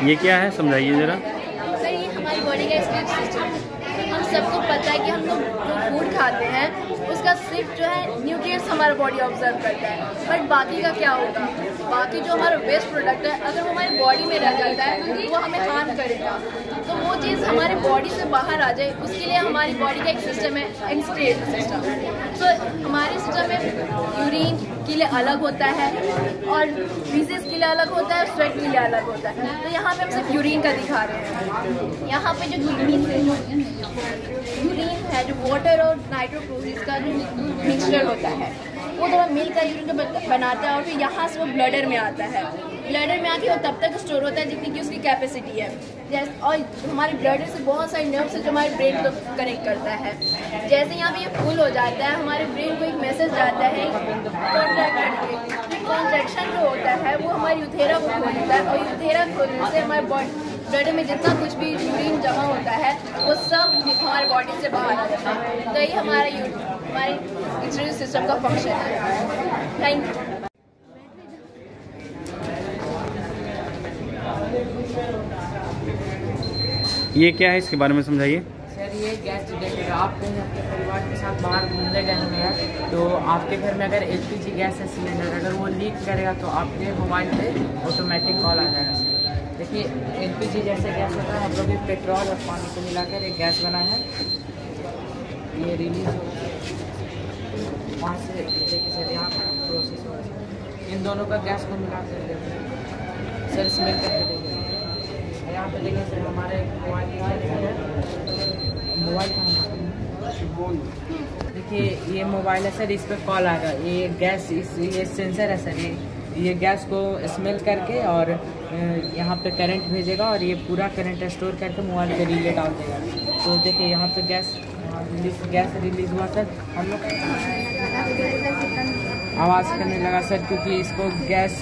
ये क्या है, समझाइए ज़रा। सर ये हमारी बॉडी का स्लीप सिस्टम है। हम सबको पता है कि हम लोग जो फूड खाते हैं उसका सिर्फ जो है न्यूट्रिएंट्स हमारा बॉडी ऑब्जर्व करता है, बट बाकी का क्या होगा, बाकी जो हमारा वेस्ट प्रोडक्ट है अगर वो हमारी बॉडी में रह जाता है तो वो हमें हार्म करेगा। तो वो चीज़ हमारी बॉडी से बाहर आ जाए उसके लिए हमारी बॉडी का एक सिस्टम है, एक्सक्रीटरी सिस्टम। तो हमारे सिस्टम में यूरिन के लिए अलग होता है और फीसेस के लिए अलग होता है, स्वेट के लिए अलग होता है। तो यहाँ पे हम सिर्फ यूरिन का दिखा रहे हैं। यहाँ पे जो यूरिन है जो वाटर और नाइट्रोक्लोरिक का जो मिक्सचर होता है वो तो मिल कर यूरिन बनाता है और फिर यहाँ से वो ब्लडर में आता है। ब्लडर में आके वो तब तक स्टोर होता है जितनी की उसकी कैपेसिटी है। जैसे और हमारे ब्लडर से बहुत सारे नर्व से जो हमारे ब्रेन को कनेक्ट करता है। जैसे यहाँ पे ये फुल हो जाता है हमारे ब्रेन को एक मैसेज जाता है कॉन्ट्रैक्ट करके। कॉन्ट्रैक्शन जो होता है वो हमारे यूथेरा को खोलता है और यूथेरा खोलने से हमारे ब्लड में जितना कुछ भी यूरिन जमा होता है वो सब हमारे बॉडी से बाहर आ जाता है। तो ये हमारे एक्सक्रीटरी सिस्टम का फंक्शन है। Thank you. ये क्या है, इसके बारे में समझाइए। सर ये गैस डिटेक्टर, आप कहीं अपने परिवार के साथ बाहर घूमने गए हैं तो आपके घर में अगर LPG गैस है सिलेंडर, अगर वो लीक करेगा तो आपके मोबाइल पे ऑटोमेटिक कॉल आ जाएगा। सर देखिए LPG जैसे गैस होता है, हम लोग पेट्रोल और पानी को मिलाकर एक गैस बना है, ये रिलीज वहाँ से। देखिए सर यहाँ प्रोसेस हो रहा है, इन दोनों का गैस को मिला कर सर स्मेल करके देखिए। यहाँ पे देखिए सर हमारे मोबाइल देखिए ये मोबाइल है सर, इस पर कॉल आएगा। ये गैस ये सेंसर है सर, ये गैस को स्मेल करके और यहाँ पे करंट भेजेगा और ये पूरा करंट स्टोर करके मोबाइल पे रिले डाल देगा। तो देखिए यहाँ पे गैस रिलीज हुआ सर, हम लोग आवाज़ करने लगा सर क्योंकि इसको गैस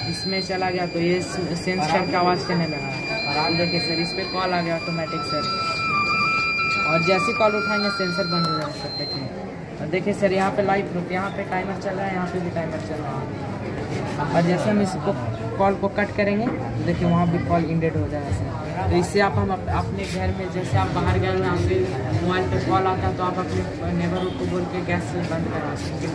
इसमें चला गया तो ये सेंस करके आवाज़ करने लगा। और आप देखिए सर इस पर कॉल आ गया ऑटोमेटिक सर, और जैसे कॉल उठाएंगे सेंसर बंद हो जाएगा सर। देखिए और देखिए सर यहाँ पे लाइव रुक, यहाँ पे टाइमर चल रहा है, यहाँ पे भी टाइमर चल रहा है। और जैसे हम इसको कॉल को कट करेंगे देखिए वहाँ भी कॉल इंडेड हो जाएगा सर। तो इससे आप हम अपने घर में जैसे आप बाहर गए हैं आपके मोबाइल पर कॉल आता है तो आप अपने नेबरहुड को बोल के गैस बंद करा सकते।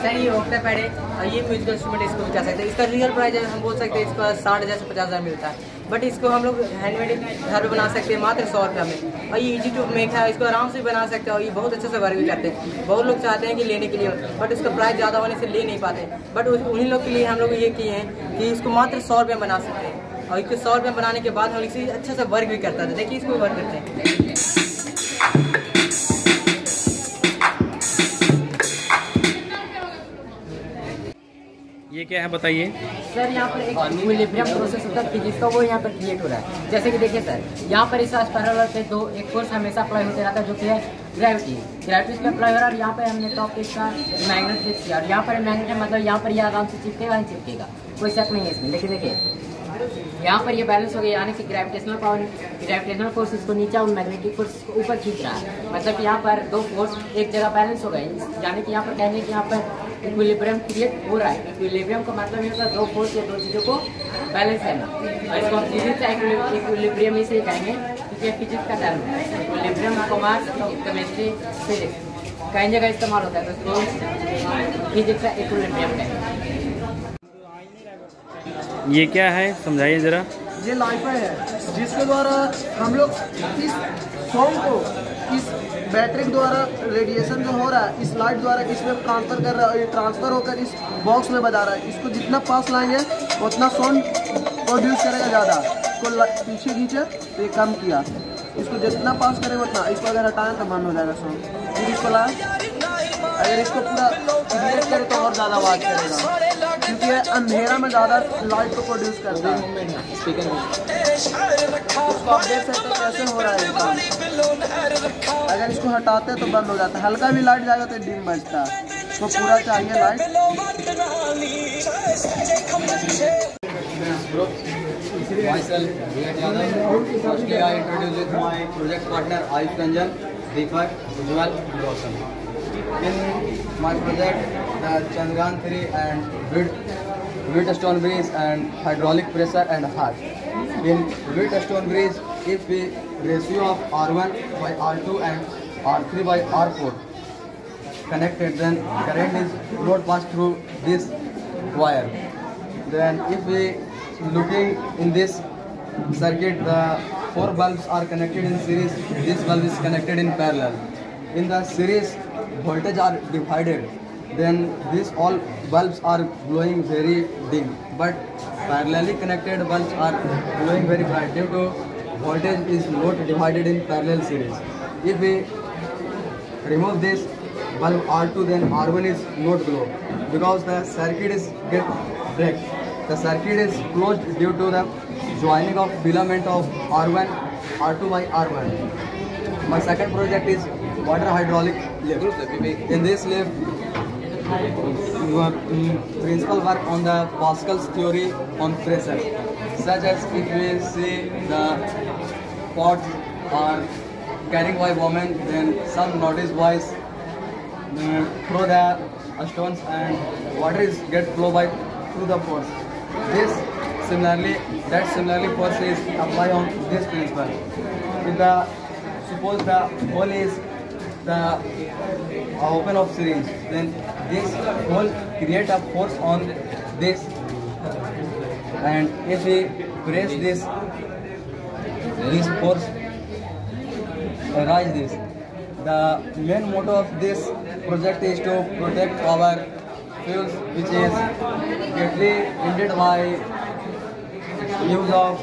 सर ये होता है पहले और ये म्यूजिकल इंस्ट्रूमेंट इसको बचा सकते हैं। इसका रियल प्राइस हम बोल सकते हैं इसका 60,000 से 50,000 मिलता है, बट इसको हम लोग हैंडमेड घर पे बना सकते हैं मात्र 100 रुपये में। और ये ईजी टू मेक है, इसको आराम से बना सकते हैं और ये बहुत अच्छे से वर्क भी करते हैं। बहुत लोग चाहते हैं कि लेने के लिए, बट इसका प्राइस ज़्यादा होने से ले नहीं पाते। बट उन्हीं लोग के लिए हम लोग ये किए हैं कि इसको मात्र 100 रुपये बना सकते हैं और इसको 100 रुपये बनाने के बाद हम इसे अच्छे से वर्क भी करता है। देखिए इसको वर्क करते हैं। ये क्या है बताइए। सर यहाँ पर एक इक्विलिब्रियम प्रोसेस होता है फिजिक्स का, वो यहाँ पर क्रिएट हो रहा है। जैसे कि देखिए सर यहाँ पर इस स्पाइरल पे एक फोर्स हमेशा अप्लाई होते रहता है जो कि है ग्रेविटी। ग्रेविटी पे अप्लाई हो रहा है और यहाँ पर हमने टॉप इसका मैग्नेट फिक्स किया और यहाँ पर मैग्नेट है, मतलब यहाँ पर ये आराम से चिपकेगा नहीं चिपकेगा, कोई शक नहीं है इसमें। देखिए यहाँ पर ये बैलेंस हो गया, यानी कि ग्रेविटेशनल फोर्स इसको नीचे और मैग्नेटिक फोर्स को ऊपर खींच रहा है। मतलब यहाँ पर दो फोर्स एक जगह बैलेंस हो गए, यानी कि यहाँ पर कहेंगे कि यहाँ पर इक्विलिब्रियम क्रिएट हो रहा है। इक्विलिब्रियम का मतलब ये होता है दो फोर्स या दो चीज़ों को बैलेंस करना। और इसको हम फिजिक्स का इक्विलिब्रियम इसे कहेंगे क्योंकि फिजिक्स का टर्म है। इक्विलिब्रियम कॉमर्स केमिस्ट्री फिजिक्स कई जगह इस्तेमाल होता है, तो इसको फिजिक्स का इक्विलिब्रियम कहेंगे। ये क्या है, समझाइए ज़रा। ये लाइफर है जिसके द्वारा हम लोग इस सॉन्ग को इस बैटरी द्वारा रेडिएशन जो हो रहा है इस लाइट द्वारा इसमें ट्रांसफ़र कर रहा है। ये ट्रांसफ़र होकर इस बॉक्स में बजा रहा है। इसको जितना पास लाएंगे उतना साउंड प्रोड्यूस करेगा ज़्यादा। इसको पीछे खींचे तो ये कम किया, इसको जितना पास करेगा उतना। इसको अगर हटाएं तो बंद हो जाएगा साउंड। फिर इसको लाए, अगर इसको पूरा इग्नेट करें तो और ज़्यादा आवाज़ करेगा क्योंकि ये अंधेरा में ज़्यादा लाइट को प्रोड्यूस करता है। इसको आप देख सकते हैं कैसे हो रहा है काम। अगर इसको हटाते हैं तो बंद हो जाता है, हल्का भी लाइट जाएगा तो डिम बजता है। तो पूरा चाहिए light. Myself, Vivek Yadav. Firstly, I introduce with my project partner Ayush Ranjan, Deepak, Ujjwal, and Roshan. In my project, the Chandrayaan 3 and BID Wheatstone bridge and hydraulic pressure and height. In Wheatstone bridge, if the ratio of R1 by R2 and R3 by R4 connected, then current is not passed through this wire. Then if we looking in this circuit, the 4 bulbs are connected in series. This bulb is connected in parallel. In the series, voltage are divided. Then these all bulbs are glowing very dim, but parallelly connected bulbs are glowing very bright due to voltage is not divided in parallel series. If we remove this bulb R2, then R1 is not glow because the circuit is get break. The circuit is closed due to the joining of filament of R1, R2 by R1. My second project is water hydraulic lift. In this lift, principal work on the Pascal's theory on pressure, such as if we see the pots are carrying by women, then some notice wise through the stones and water is get flow by through the pots. This similarly force is applied on this principle. If the suppose the hole is the open of syringe, then this hole create a force on this, and if we press this force rise this. The main motto of this project is to protect our fuels, which is greatly hindered by use of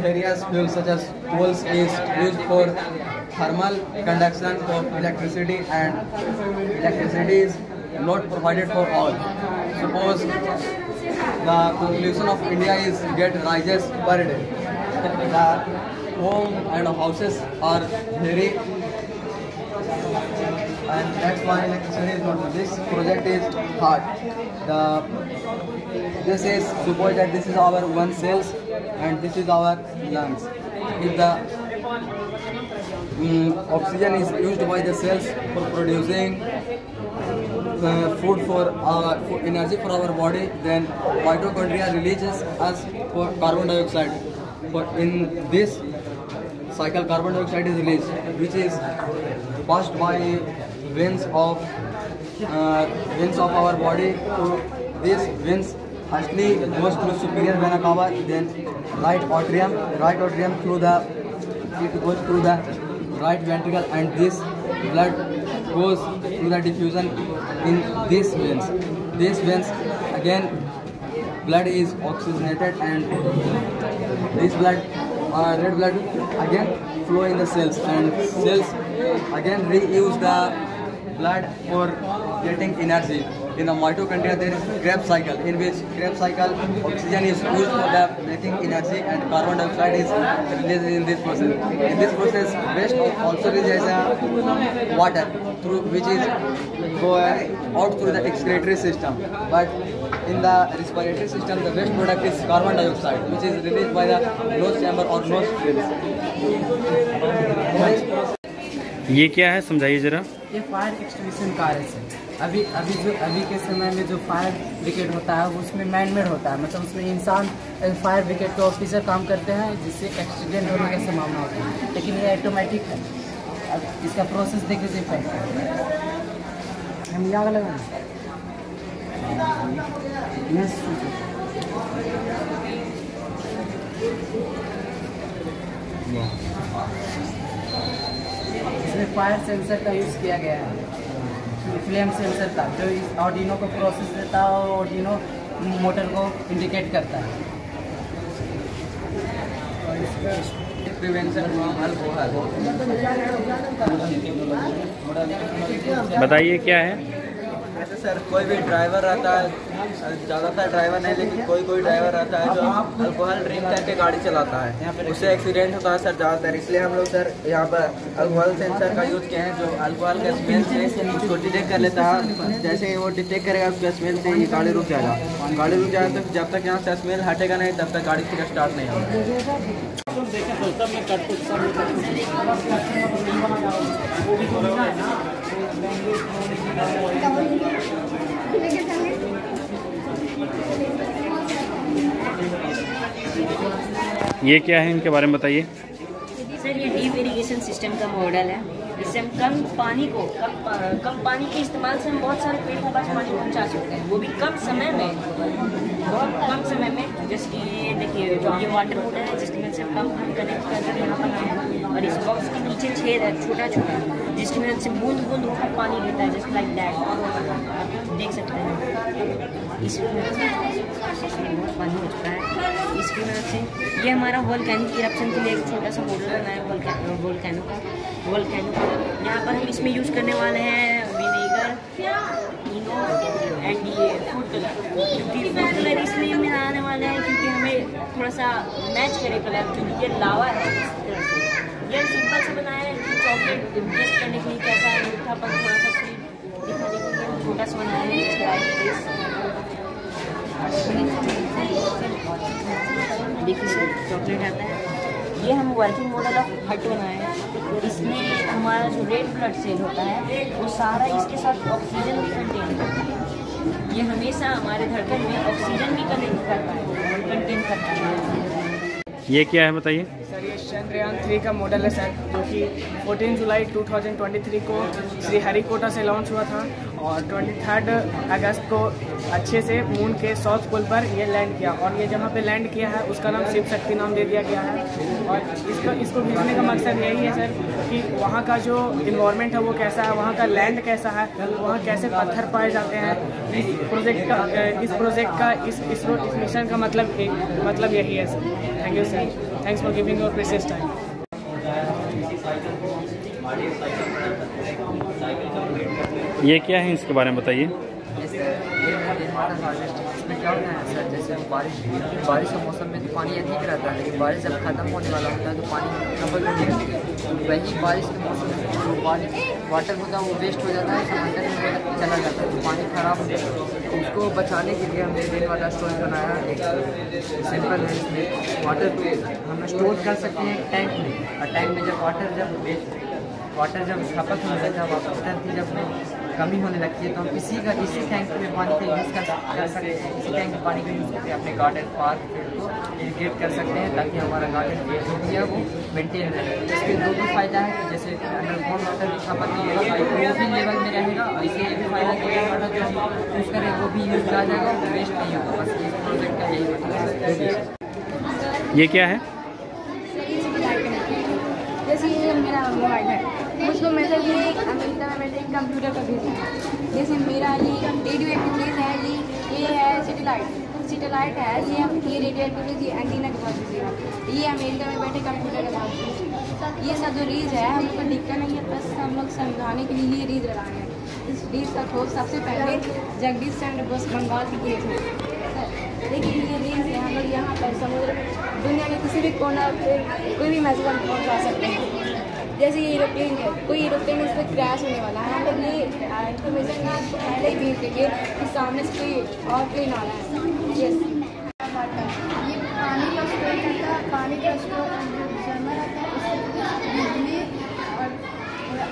various fuels such as coals is used for thermal conduction for electricity, and electricity is not provided for all. Suppose the population of India is get rises per day. The home and houses are very, and that's why electricity is not. This project is hard. This is suppose that this is our one cells and this is our lungs. If the oxygen is used by the cells for producing food for energy for our body, then mitochondria releases us for carbon dioxide. But in this cycle, carbon dioxide is released, which is passed by veins of our body to these veins. Firstly goes through superior vena cava, then right atrium through the, it goes through the right ventricle, and this blood goes through the diffusion in these veins. These veins again blood is oxygenated, and this blood red blood again flow in the cells, and cells again reuse the blood for getting energy. In the mitochondria there is Krebs cycle, in which Krebs cycle oxygen is used for the making energy and carbon dioxide is released in this process. In this process, waste also releases water through which is go out through the excretory system. But in the respiratory system, the waste product is carbon dioxide, which is released by the nose chamber or nostrils. ये क्या है, समझाइए जरा। ये fire extinguishing car है sir. अभी के समय में जो फायर ब्रिगेड होता है वो उसमें मैनमेड होता है, मतलब उसमें इंसान फायर ब्रिगेड के ऑफिसर काम करते हैं, जिससे एक्सीडेंट होने का संभावना होती है। लेकिन ये ऑटोमेटिक है। अब इसका प्रोसेस देख लीजिए पहले हम आग लगाएं। इसमें फायर सेंसर का यूज़ किया गया है, फ्लेम सेंसर था जो इस आर्डिनो को प्रोसेस देता है और आर्डिनो मोटर को इंडिकेट करता है। प्रिवेंशन बताइए क्या है। ऐसे सर कोई भी ड्राइवर रहता है, ज़्यादातर ड्राइवर नहीं लेकिन कोई ड्राइवर रहता है जो अल्कोहल ड्रिंक करके गाड़ी चलाता है, उससे एक्सीडेंट होता है सर ज़्यादातर। इसलिए हम लोग सर यहाँ पर अल्कोहल सेंसर का यूज़ किए हैं, जो अल्कोहल के स्मेल से उसको डिटेक्ट कर लेता है। जैसे ही वो डिटेक्ट करेगा उसके स्मेल से ही गाड़ी रुक जाएगा। गाड़ी रुक जाएगा तो जब तक यहाँ से स्मेल हटेगा नहीं तब तक गाड़ी फिर स्टार्ट नहीं होगा। ये क्या है, इनके बारे में बताइए। सर ये डीप इरिगेशन सिस्टम का मॉडल है। इससे हम कम पानी के इस्तेमाल से हम बहुत सारे पेड़ को पास पानी पहुंचा सकते हैं, वो भी कम समय में, बहुत कम समय में। जैसे कि ये देखिए, ये वाटर मोटर है जिसकी वजह से पंप हम कनेक्ट करके यहाँ पर आए, और इस बॉक्स के नीचे छेद है छोटा छोटा, जिसकी वजह से बूंद बूंद होकर पानी देता है, जस्ट लाइक दैट। आप देख सकते हैं इसकी वजह से बहुत पानी हो चुका है। इसकी वजह से ये हमारा वोल्केनिक इरप्शन के लिए एक छोटा सा मॉडल बनाया है वोल्केनो का। यहाँ पर हम इसमें यूज़ करने वाले हैं विनेगर, इनो एंड ये फूड कलर। क्योंकि फूड कलर इसलिए मिलाने वाले हैं क्योंकि हमें थोड़ा सा मैच करे कलर, क्योंकि ये लावा है। इस तरह से ये सिंपल से बनाया है कि चॉकलेट टेस्ट करने के लिए कैसा है, मीठापन थोड़ा सा स्वीट दिखाने के लिए छोटा सा बनाया है। देखिए सर, चॉकलेट आता है। ये हम वर्किंग मॉडल ऑफ हट बनाए हैं। इसमें हमारा जो रेड ब्लड सेल होता है वो सारा इसके साथ ऑक्सीजन भी कंटेन करता है। ये हमेशा हमारे धड़कन में ऑक्सीजन भी कंटेन करता है। ये क्या है बताइए। सर ये चंद्रयान 3 का मॉडल है सर, जो कि 14 जुलाई 2023 को श्रीहरिकोटा से लॉन्च हुआ था और 23 अगस्त को अच्छे से मून के साउथ पोल पर ये लैंड किया। और ये जहाँ पे लैंड किया है उसका नाम शिव शक्ति नाम दे दिया गया है। और इसको भेजने का मकसद यही है सर कि वहाँ का जो इन्वायरमेंट है वो कैसा है, वहाँ का लैंड कैसा है, वहाँ कैसे पत्थर पाए जाते हैं। इस प्रोजेक्ट का इस मिशन का मतलब यही है sir. Thank you sir, thanks for giving your precious time. ये क्या है, इसके बारे में बताइए। इसमें क्या होता है सर, जैसे बारिश के मौसम में तो पानी अधिक रहता है, लेकिन बारिश जब खत्म होने वाला होता है तो पानी खपत होने लगती है। वही बारिश के मौसम में जो वाटर होता है वो वेस्ट हो जाता है, समंदर में चला जाता है, तो पानी खराब हो जाता है। उसको बचाने के लिए हमने रेन वाटर स्टोर बनाया। एक सिंपल है, इसमें वाटर को हम स्टोर कर सकते हैं टैंक में, और टैंक में जब वाटर जब खपत होने लगता है, वाटर की जब कमी होने लगती है तो हम इसी टैंक में पानी का यूज़ कर सकते हैं। इसी टैंक में पानी का यूज़ करके अपने गार्डन पार्क फील्ड को इरिगेट कर सकते हैं, ताकि हमारा गार्डन जो भी है वो मेंटेन रहे। इसके दो भी फ़ायदा है कि जैसे अंडरग्राउंड वाटर की खपत नहीं होगा, वो भी लेवल में रहेगा, और इससे ये भी फायदा कि वाटर जो हम यूज़ करें वो भी यूज़ आ जाएगा, वो वेस्ट नहीं होगा। बस इस प्रोजेक्ट का यही मतलब है। ये क्या है। जैसे ये मेरा मोबाइल है, मुझको मैसेज अमेरिका में मैंने एक कंप्यूटर पर भेजा है। जैसे मेरा ये रेडियो एक्टिविटीज़ है, ये है सैटेलाइट है, ये रेडियो एक्टिविटीज़ ये एंटीना के पास भेजेगा। ये अमेरिका में बैठे कंप्यूटर के पास भेजेगा। ये सब जो रीज है हम लोग को दिक्कत नहीं है, बस हम लोग समझाने के लिए ये रीज लगाए हैं। इस रीज का खोज सबसे पहले जगदीश चंद्र बोस बंगाल की किए थे। लेकिन ये रीज है हम लोग यहाँ पर समुद्र में दुनिया के किसी भी कोना पे कोई भी मैसेज हम पहुँचा सकते हैं। जैसे ये एरोप्लेन है, कोई एरोप्लेन इस पर क्रैश होने वाला है, हम लोग ये इन्फॉर्मेशन का आपको पहले ही भेज देंगे कि सामने से कोई और प्लेन आ रहा है। यस, ये पानी का स्टोर करता है, पानी का स्टोर जमा रहता है, उससे बिजली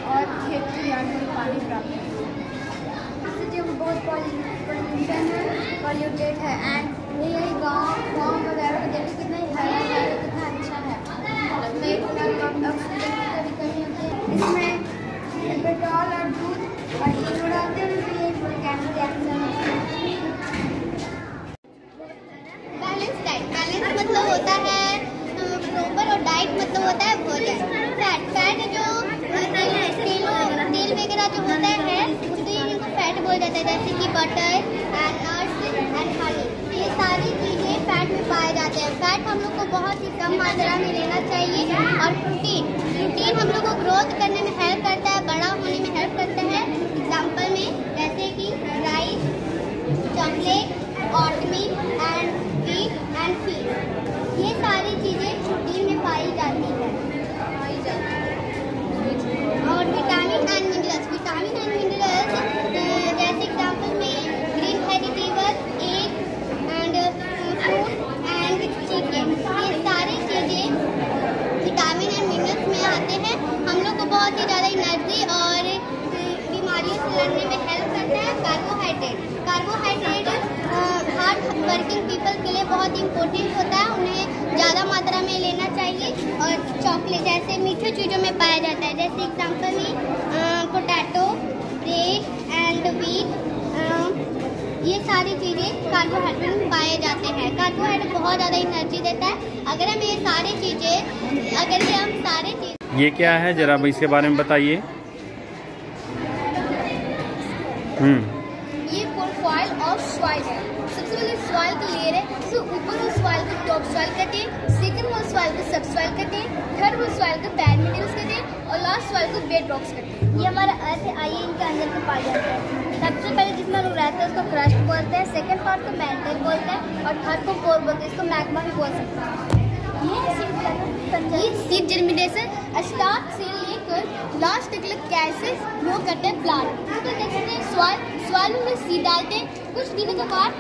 और खेत खलिहान में पानी प्राप्त होता है। इससे जो बहुत पॉल्यूशन है, पॉल्यूटेड है, एंड ये गाँव वगैरह को देखिए कितना हरा है, कितना अच्छा है। इसमें पेट्रोल और दूध और ये उड़ाते हैं, तो ये केमिकल रिएक्शन होता है। बैलेंस डाइट, बैलेंस मतलब होता है प्रॉपर, और डाइट मतलब होता है भोजन। फैट जो तेल वगैरह जो होता है उससे इनको फैट बोल जाता है, जैसे कि butter and nuts and honey. ये सारी चीज़ें फैट में पाए जाते हैं। फैट हम लोग को बहुत ही कम मात्रा में लेना चाहिए। और प्रोटीन हम लोग को ग्रोथ करने में हेल्प करता है, बड़ा होने में हेल्प करता है। एग्जाम्पल में जैसे कि rice, chocolate, oatmeal and wheat and feed, ये सारी चीज़ें प्रोटीन में पाई जाती है। और विटामिन एंड मिनरल्स, जैसे एग्जाम्पल में green vegetable, egg and fruit and chicken, ये सारी चीज़ें विटामिन एंड मिनरल्स में आते हैं। हम लोग को बहुत ही ज़्यादा एनर्जी और बीमारियों से लड़ने में हेल्प करता है। कार्बोहाइड्रेट हार्ड वर्किंग पीपल के लिए बहुत इम्पोर्टेंट होता है, उन्हें ज़्यादा मात्रा में जाएंगी। और चॉकलेट जैसे मीठे चीज़ों में पाया जाता है, जैसे एग्जाम्पल में पोटैटो, ब्रेड एंड व्हीट, ये सारी चीज़ें कार्बोहाइड्रेट में पाए जाते हैं। कार्बोहाइड्रेट बहुत ज़्यादा एनर्जी देता है। अगर हम ये सारी चीज़ें ये क्या है, जरा इसके बारे में बताइए। ये प्रोफाइल ऑफ सॉइल है। सबसे पहले सॉइल का लेयर है, तो ऊपर वो सॉइल को टॉप सॉइल कहते हैं, सेकंड वो सॉइल को सब सॉइल कहते हैं, थर्ड वो सॉइल को पैड मिनरल्स कहते हैं और लास्ट सॉइल को बेड रॉक्स कहते हैं। ये हमारा अर्थ है, आइए इनके अंदर को पाया जाता है। सबसे पहले जिसमें लोग रहते हैं उसको क्रस्ट बोलते हैं, सेकंड पार्ट को मैंटल बोलते हैं और थर्ड को कोर बोलते हैं। इसको मैग्मा भी बोल सकते हैं। ये सीड जर्मिनेशन स्टार्ट से लेकर लास्ट तक कैसे ग्रो करते हैं प्लांट। तो देख सकते हैं सॉइल में सीड डालते हैं, कुछ दिनों के बाद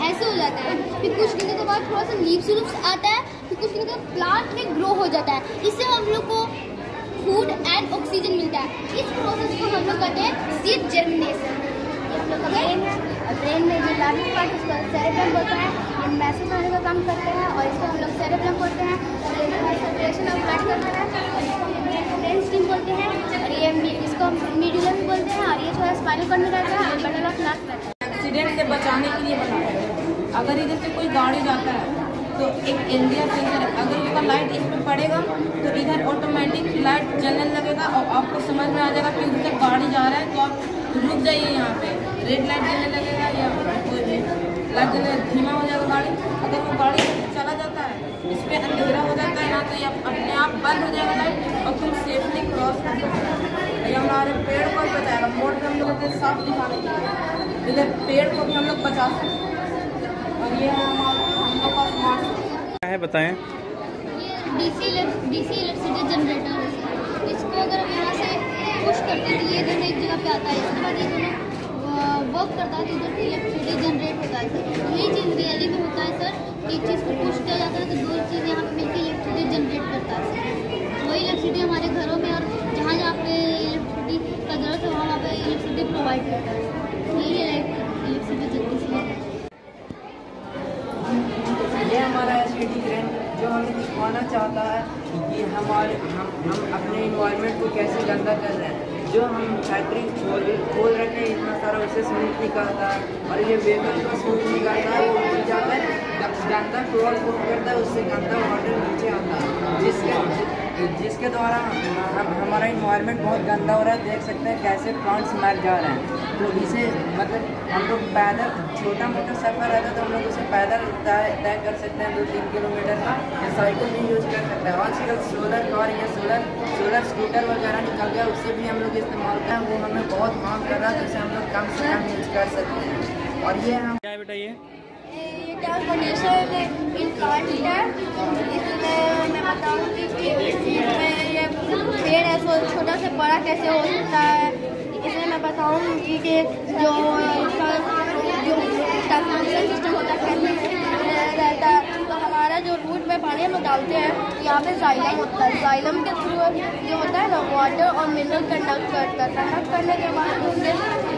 ऐसे हो जाता है, फिर कुछ दिनों के बाद थोड़ा सा लीव्स आता है, फिर कुछ दिनों के बाद प्लांट में ग्रो हो जाता है। इससे हम लोग को फूड एंड ऑक्सीजन मिलता है। इस प्रोसेस को हम लोग कहते हैं सीड जर्मिनेशन। ब्रेन में जो लार्जेस्ट पार्ट उसको सेरेब्रम बोलते हैं, ये मैसेज बनाने का काम करते हैं और इसको हम लोग सेरेब्रम बोलते हैं। ये सर्कुलेशन ऑफ ब्लड करता है और इसको हम ब्रेन स्टीम बोलते हैं और ये इसको मीडुला भी बोलते हैं और ये थोड़ा स्पाइनल कॉर्ड में रहता है और बंडल ऑफ नर्व्स रहता है। एक्सीडेंट से बचाने के लिए बना है। अगर इधर से कोई गाड़ी जाता है तो एक एलडीआर सेंसर है, अगर उसका लाइट इस पर पड़ेगा तो इधर ऑटोमेटिक लाइट जलने लगेगा और आपको समझ में आ जाएगा कि उधर गाड़ी जा रहा है तो आप रुक जाइए। यहाँ पे रेड लाइट जलने लगेगा या कोई भी लाइट जलने धीमा हो जाएगा गाड़ी। अगर वो गाड़ी चला जाता है, इस पर अंधेरा हो जाता है ना, तो ये अपने आप बंद हो जाएगा लाइट और तुम सेफली क्रॉस कर सकते हैं। ये हमारे पेड़ को बचाएगा। मोड़ पर हम लोग साफ दिखाने के लिए इधर पेड़ को भी हम लोग बचा सकते हैं। और ये हम लोग का स्मार्ट क्या है, बताएं। ये डीसी इलेक्ट्रिसिटी जनरेटर है। इसको अगर हम यहाँ से पुश करते हैं तो ये दोनों एक जगह पे आता है, इसके बाद ये दोनों वर्क करता है तो इधर से इलेक्ट्रिसिटी जनरेट होता है सर। यही चीज़ रियली में होता है सर, एक चीज़ को पुश किया जाता है तो दो चीज़ यहाँ पे मिलकर इलेक्ट्रिसिटी जनरेट करता है सर। वही इलेक्ट्रिसिटी हमारे घरों में और जहाँ जहाँ पे इलेक्ट्रिसिटी का ज़रूरत है वहाँ पे इलेक्ट्रिसिटी प्रोवाइड करता है। यही इलेक्ट्रिसिटी जल्दी से ये हमारा एसटीडी ग्रैंड जो हमें दिखाना चाहता है कि हम अपने इन्वायरमेंट को कैसे गंदा कर रहे हैं। जो हम फैक्ट्री खोल रहे हैं इतना सारा, उससे स्मूथ निकालता है और ये वेपर को स्मूथ निकालता है, वो ऊपर जाकर गंदा फ्लोर फॉर्म करता है, उससे गंदा वाटर नीचे आता है, जिसके द्वारा हमारा इन्वायरमेंट बहुत गंदा हो रहा है। देख सकते हैं कैसे प्लांट्स मर जा रहे हैं। तो इसे मतलब हम लोग पैदल छोटा मोटा सफ़र रहता है तो हम लोग उसे पैदल तय कर सकते हैं 2-3 किलोमीटर का, या साइकिल भी यूज़ कर सकते हैं। आजकल सोलर कार या सोलर स्कूटर वगैरह निकल गया, उससे भी हम लोग इस्तेमाल करते हैं। वो हमें बहुत हार्म कर रहा है, जिससे हम लोग कम से कम यूज़ कर सकते हैं। और ये हम क्या है बेटा, ये ट्रांसपोर्टेशन इन प्लांट है। इसमें मैं बताऊँगी कि इसमें ये पेड़ है सो छोटा से बड़ा कैसे हो सकता है। इसमें मैं बताऊँगी कि जो ट्रांसपोर्टेशन सिस्टम होता है कैसे रहता है। तो हमारा जो रूट में पानी हम लोग डालते हैं, यहाँ पे जाइलम होता है। जाइलम के थ्रू जो होता है ना वाटर और मिनरल कंडक्ट करता है। कंडक्ट करने के बाद उससे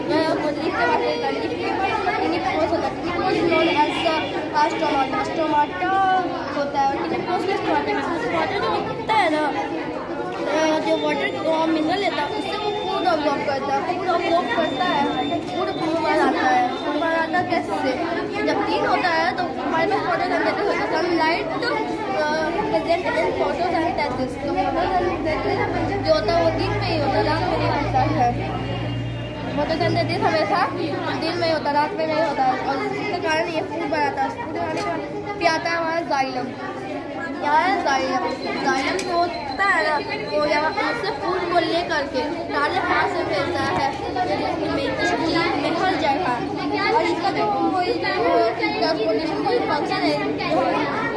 लीफ के बाद होता है। स्टोमाटा होता है वाटर जो होता है ना, जो वाटर मिनरल लेता है उससे वो फूड अब्जॉर्ब करता है। फूड अब्जॉर्ब करता है, फूड बाहर आता है। फूड बाहर आता है कैसे, जब दिन होता है तो हमारे पास फोटोसिंथेसिस होता है। Sunlight present in photosynthesis. तो फोटोसिंथेसिस जो होता है वो दिन में ही होता है, रात में नहीं होता है। फोटोसिंथेसिस हमेशा दिन में ही होता है, रात में नहीं होता है। और इसके कारण ये फूड बनाता है। फूड बनाने के बाद फिर आता है हमारा जाइलम। यहाँ है जाइलम जो होता है ना, वो यहाँ उससे फूड को ले करके सारे पास में भेजता है में हर जगह। और इसका जो ट्रांसपोर्टेशन का फंक्शन है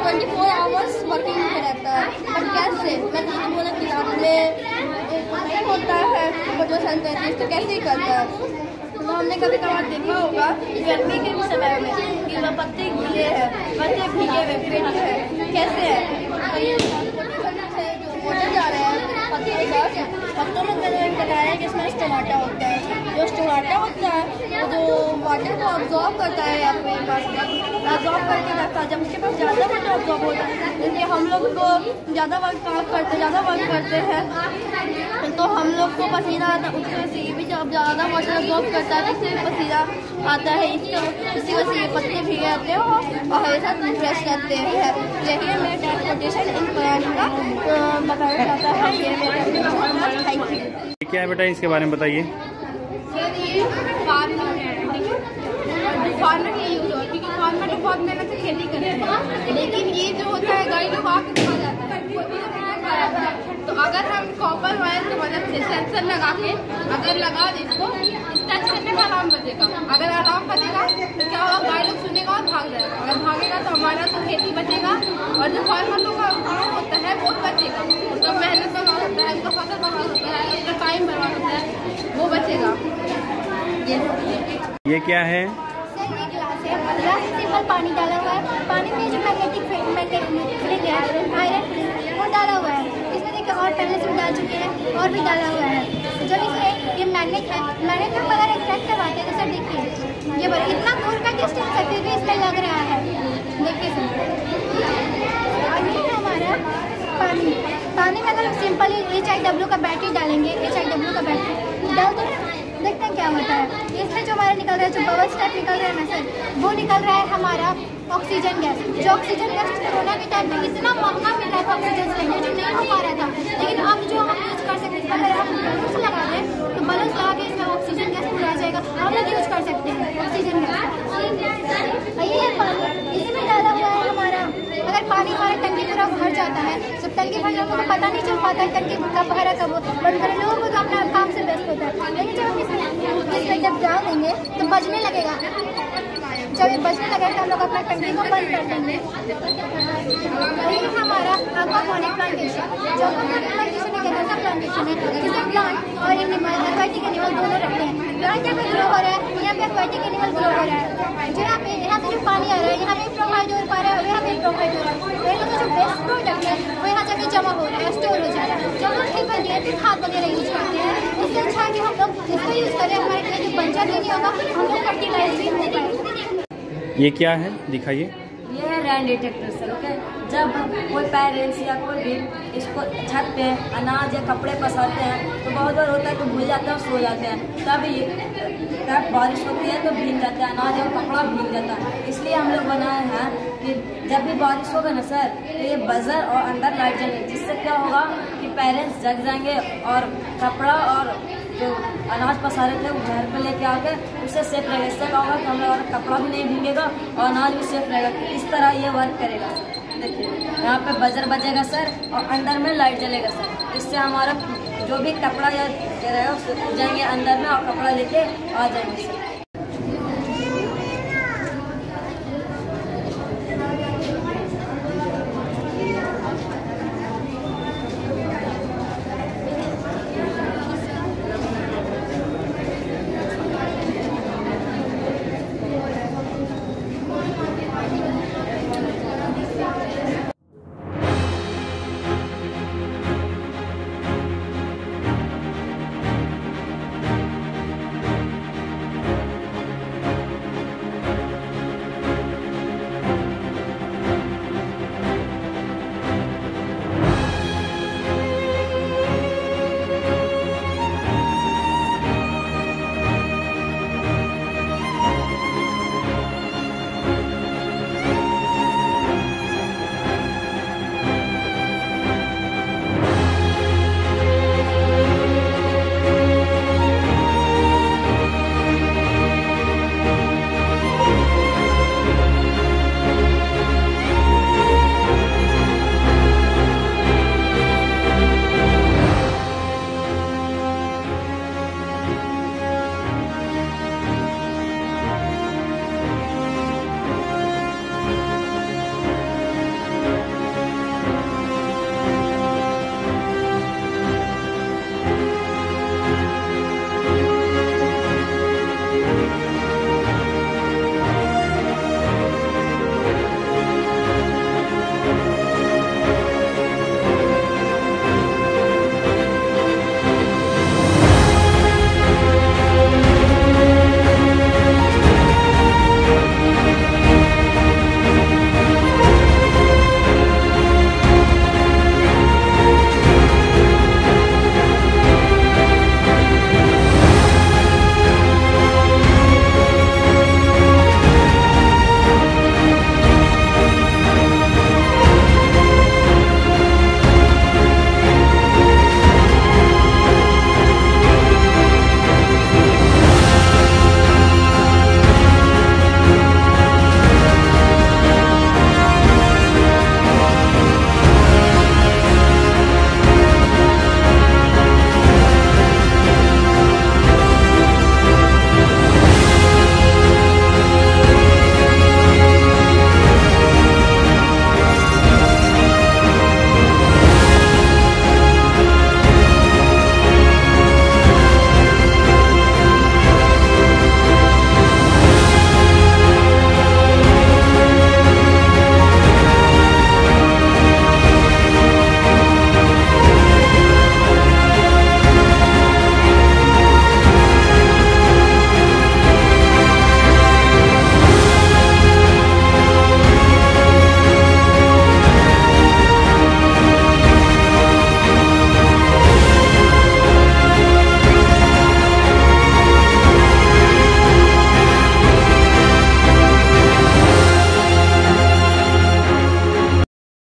24 आवर्स वर्किंग में रहता है। और कैसे मैं बोला कि रात में नहीं होता है फोटोसिंथेसिस तो कैसे ही करता है। तो हमने कभी कभार देखा होगा गर्मी के समय में कि वह पत्ते गीले हैं, पत्ते भीगे हुए पेट है कैसे है। जो मोटर जा रहे हैं पत्तों में मैंने बताया कि इसमें स्टोमाटा होता है। जो स्टोमाटा होता है जो वाटर को ऑब्जॉर्व करता है अपने पास, ऑब्जॉर्व करके रखता है। जब उसके पास ज़्यादा वाटर ऑब्जॉर्व होता है, जैसे हम लोग को ज़्यादा वर्क करते हैं तो हम लोग को पसीना आता है, उसकी वजह से ये भी जब ज़्यादा वाटर ऑब्जॉर्व करता है तो इससे भी पसीना आता है। इसी वजह से ये पत्ते भीगे रहते हैं और हमेशा फ्रेश रहते हैं। यही मेरे ट्रांसपोर्टेशन इन प्लांट का बताना चाहता है। ये मेरा थैंक यू। क्या है बेटा, इसके बारे में बताइए। सर ये फार्मर के यूज हो, क्योंकि फार्मर तो बहुत मेहनत से खेती करते हैं, लेकिन ये जो होता है गाड़ी लोग आके खा जाता है, कोई भी जाता है। तो अगर हम कॉपर वायर की मदद से सेंसर लगा के अगर लगा दे इसको, इस टच करने का अलार्म बजेगा। अगर अलार्म बजेगा तो क्या होगा, गाड़ी लोग सुनेगा और भाग जाएगा। अगर भागेगा तो हमारा तो खेती बचेगा और जो फार्मर लोग का काम होता है वो बचेगा। उनका मेहनत बर्बाद होता है, उनका फसल बर्बाद होता है, उनका टाइम बर्बाद होता है, वो बचेगा। ये क्या है? सर ये ग्लास है, ग्लास में सिंपल पानी डाला हुआ है। पानी में जो मैग्नेटिक फिलिंग है, आयरन फिलिंग, वो डाला हुआ है। इसमें देखिए और पहले से डाल चुके हैं और भी डाला हुआ है। जब इसमें ये मैग्नेट है, मैग्नेट में अगर एक्ट्रैक्ट करवाते हैं तो सर देखिए ये इतना दूर का डिस्टेंस है फिर भी इसमें लग रहा है। देखिए सर, और ये हमारा पानी में अगर सिंपल HIW का बैटरी डालेंगे, HIW का बैटरी डाल दो, देखते हैं क्या होता है। इसमें जो हमारा निकल रहा है, जो बबल्स टाइप निकल रहा है ना सर, वो निकल रहा है हमारा ऑक्सीजन गैस। जो ऑक्सीजन गैस कोरोना के टाइम में इतना महंगा मिल रहा था ऑक्सीजन सिलेंडर, जो नहीं हो पा रहा था, लेकिन अब जो हम यूज कर सकते हैं, अगर आप बलून्स लगा दें तो बलून्स लगा के इसमें ऑक्सीजन गैस पूरा आ जाएगा, हम लोग यूज कर सकते हैं ऑक्सीजन गैस। ये है पानी, इसमें डाला हुआ है हमारा। अगर पानी हमारा टंकी पूरा भर जाता है, जब टंकी भर जाता है तो पता नहीं चल पाता है टंकी कब भरा कब बंद करें, लोगों को तो अपना काम से व्यस्त होता है। लेकिन जब हम इसमें जब डाल देंगे तो बजने लगेगा, जब ये बजने लगेगा तो हम लोग अपना टंकी को बंद कर देंगे। ये हमारा aquaponic प्लांटेशन, जो aquaponic प्लांटेशन एक ऐसा प्लांटेशन है जिसमें प्लांट और एनिमल, एक्वाटिक एनिमल दोनों रखते हैं। प्लांट यहाँ पे ग्रो हो रहा है, यहाँ पे एक्वाटिक एनिमल ग्रो हो रहा है। जो यहाँ से जो पानी आ रहा है, यहाँ पे प्रोवाइड हो पा रहा है, यहाँ पे प्रोवाइड हो रहा है। वही लोग जो बेस्ट प्रोडक्ट है वो यहाँ जाके जमा हो रहा है, स्टोर हो जा रहा है। जब हम खेत में फिर खाद वगैरह यूज करते हैं, इससे अच्छा है कि हम लोग इसको यूज करें, हमारे खेत जो बंजर नहीं होगा, हम लोग फर्टिलाइज भी हो पाए। ये क्या है, दिखाइए। ये है रेन डिटेक्टर सर। ओके, जब कोई पेरेंट्स या कोई भी इसको छत पे अनाज या कपड़े पसारते हैं तो बहुत बार होता है तो भूल जाते हैं, सो जाते हैं, तब बारिश होती है तो भीग जाता है अनाज और कपड़ा भीग जाता है। इसलिए हम लोग बनाए हैं कि जब भी बारिश होगा ना सर तो ये बजर और अंदर लाइट जले, जिससे क्या होगा कि पेरेंट्स जग जाएंगे और कपड़ा और जो अनाज पसारे थे वो घर पे लेके आके उससे सेफ रहेगा। इससे क्या होगा कि हम लोग कपड़ा भी नहीं भीगेगा और अनाज भी सेफ रहेगा। इस तरह ये वर्क करेगा सर। देखिए यहाँ पे बजर बजेगा सर और अंदर में लाइट जलेगा सर। इससे हमारा जो भी कपड़ा या रहेगा उससे जाएंगे अंदर में और कपड़ा लेके आ जाएंगे सर।